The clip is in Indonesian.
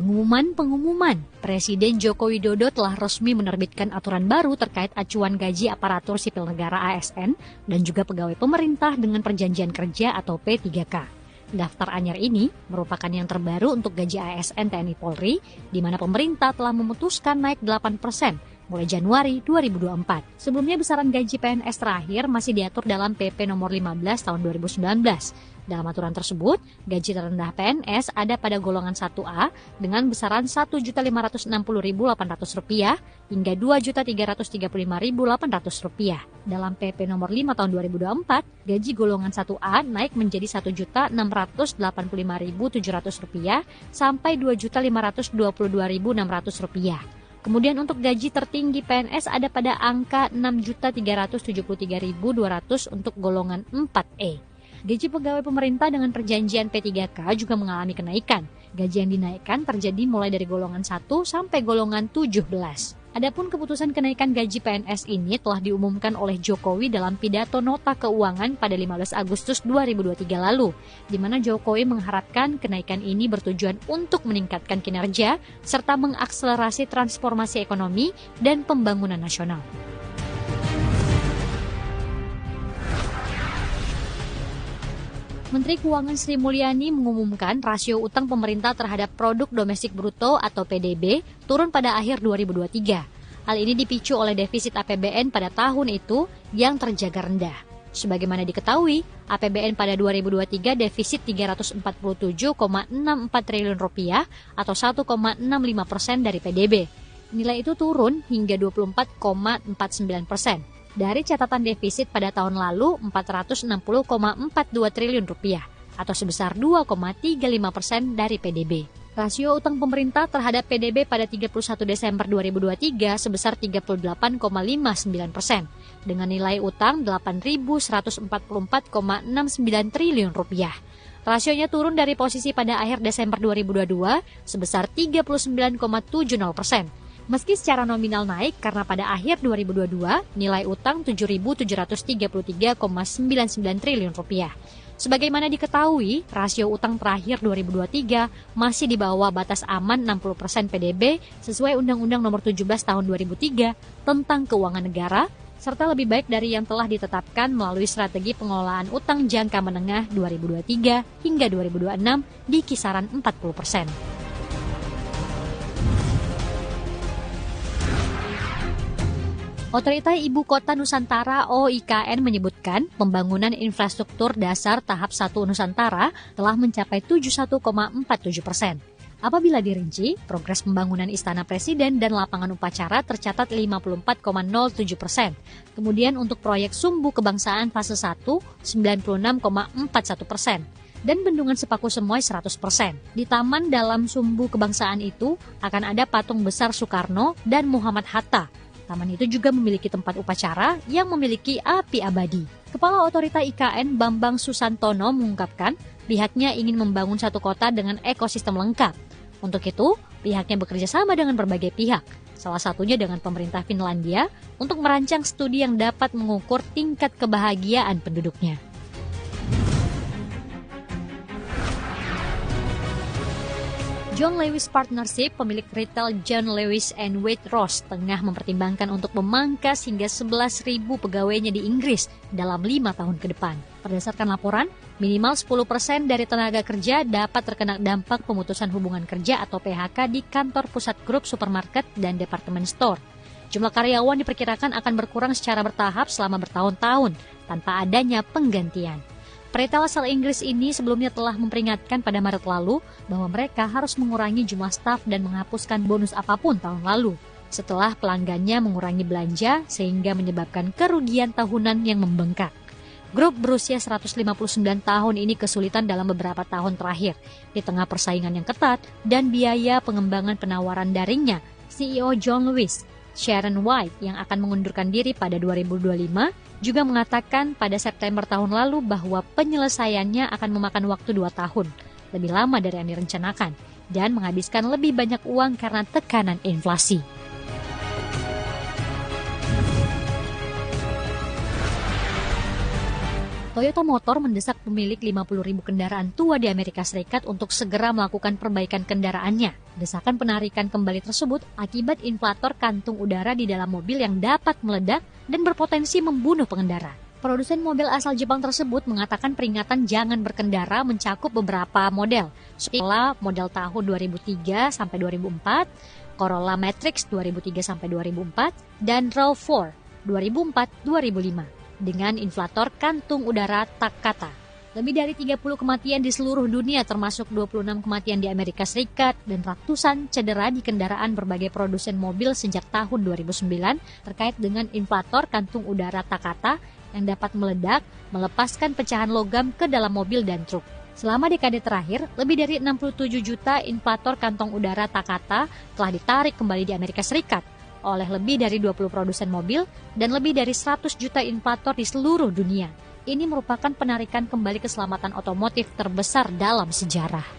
Pengumuman, Presiden Joko Widodo telah resmi menerbitkan aturan baru terkait acuan gaji aparatur sipil negara ASN dan juga pegawai pemerintah dengan perjanjian kerja atau P3K. Daftar anyar ini merupakan yang terbaru untuk gaji ASN TNI Polri, di mana pemerintah telah memutuskan naik 8% mulai Januari 2024. Sebelumnya besaran gaji PNS terakhir masih diatur dalam PP nomor 15 tahun 2019. Dalam aturan tersebut, gaji terendah PNS ada pada golongan 1A dengan besaran Rp1.560.800 hingga Rp2.335.800. Dalam PP nomor 5 tahun 2024, gaji golongan 1A naik menjadi Rp1.685.700 sampai Rp2.522.600. Kemudian untuk gaji tertinggi PNS ada pada angka Rp6.373.200 untuk golongan 4E. Gaji pegawai pemerintah dengan perjanjian P3K juga mengalami kenaikan. Gaji yang dinaikkan terjadi mulai dari golongan 1 sampai golongan 17. Adapun keputusan kenaikan gaji PNS ini telah diumumkan oleh Jokowi dalam pidato nota keuangan pada 15 Agustus 2023 lalu, di mana Jokowi mengharapkan kenaikan ini bertujuan untuk meningkatkan kinerja serta mengakselerasi transformasi ekonomi dan pembangunan nasional. Menteri Keuangan Sri Mulyani mengumumkan rasio utang pemerintah terhadap produk domestik bruto atau PDB turun pada akhir 2023. Hal ini dipicu oleh defisit APBN pada tahun itu yang terjaga rendah. Sebagaimana diketahui, APBN pada 2023 defisit Rp347,64 triliun atau 1,65% dari PDB. Nilai itu turun hingga 24,49%. Dari catatan defisit pada tahun lalu Rp460,42 triliun atau sebesar 2,35% dari PDB. Rasio utang pemerintah terhadap PDB pada 31 Desember 2023 sebesar 38,59% dengan nilai utang Rp8.144,69 triliun. Rasionya turun dari posisi pada akhir Desember 2022 sebesar 39,70%. Meski secara nominal naik karena pada akhir 2022 nilai utang Rp7.733,99 triliun. Sebagaimana diketahui, rasio utang terakhir 2023 masih di bawah batas aman 60% PDB sesuai Undang-Undang Nomor 17 Tahun 2003 tentang Keuangan Negara, serta lebih baik dari yang telah ditetapkan melalui strategi pengelolaan utang jangka menengah 2023 hingga 2026 di kisaran 40%. Otorita Ibu Kota Nusantara (OIKN) menyebutkan pembangunan infrastruktur dasar tahap 1 Nusantara telah mencapai 71,47%. Apabila dirinci, progres pembangunan Istana Presiden dan lapangan upacara tercatat 54,07%. Kemudian untuk proyek Sumbu Kebangsaan fase 1, 96,41%. Dan Bendungan Sepaku Semoy 100%. Di taman dalam Sumbu Kebangsaan itu akan ada patung besar Soekarno dan Muhammad Hatta. Taman itu juga memiliki tempat upacara yang memiliki api abadi. Kepala Otorita IKN Bambang Susantono mengungkapkan pihaknya ingin membangun satu kota dengan ekosistem lengkap. Untuk itu, pihaknya bekerja sama dengan berbagai pihak, salah satunya dengan pemerintah Finlandia untuk merancang studi yang dapat mengukur tingkat kebahagiaan penduduknya. John Lewis Partnership, pemilik retail John Lewis & Waitrose, tengah mempertimbangkan untuk memangkas hingga 11.000 pegawainya di Inggris dalam 5 tahun ke depan. Berdasarkan laporan, minimal 10% dari tenaga kerja dapat terkena dampak pemutusan hubungan kerja atau PHK di kantor pusat grup supermarket dan departemen store. Jumlah karyawan diperkirakan akan berkurang secara bertahap selama bertahun-tahun tanpa adanya penggantian. Peritel asal Inggris ini sebelumnya telah memperingatkan pada Maret lalu bahwa mereka harus mengurangi jumlah staf dan menghapuskan bonus apapun tahun lalu, setelah pelanggannya mengurangi belanja sehingga menyebabkan kerugian tahunan yang membengkak. Grup berusia 159 tahun ini kesulitan dalam beberapa tahun terakhir. Di tengah persaingan yang ketat dan biaya pengembangan penawaran daringnya, CEO John Lewis, Sharon White yang akan mengundurkan diri pada 2025, juga mengatakan pada September tahun lalu bahwa penyelesaiannya akan memakan waktu 2 tahun, lebih lama dari yang direncanakan, dan menghabiskan lebih banyak uang karena tekanan inflasi. Toyota Motor mendesak pemilik 50.000 kendaraan tua di Amerika Serikat untuk segera melakukan perbaikan kendaraannya. Desakan penarikan kembali tersebut akibat inflator kantung udara di dalam mobil yang dapat meledak dan berpotensi membunuh pengendara. Produsen mobil asal Jepang tersebut mengatakan peringatan jangan berkendara mencakup beberapa model, seperti model tahun 2003 sampai 2004, Corolla Matrix 2003 sampai 2004, dan RAV4 2004-2005. Dengan inflator kantung udara Takata. Lebih dari 30 kematian di seluruh dunia termasuk 26 kematian di Amerika Serikat dan ratusan cedera di kendaraan berbagai produsen mobil sejak tahun 2009 terkait dengan inflator kantung udara Takata yang dapat meledak, melepaskan pecahan logam ke dalam mobil dan truk. Selama dekade terakhir, lebih dari 67 juta inflator kantong udara Takata telah ditarik kembali di Amerika Serikat oleh lebih dari 20 produsen mobil dan lebih dari 100 juta inflator di seluruh dunia. Ini merupakan penarikan kembali keselamatan otomotif terbesar dalam sejarah.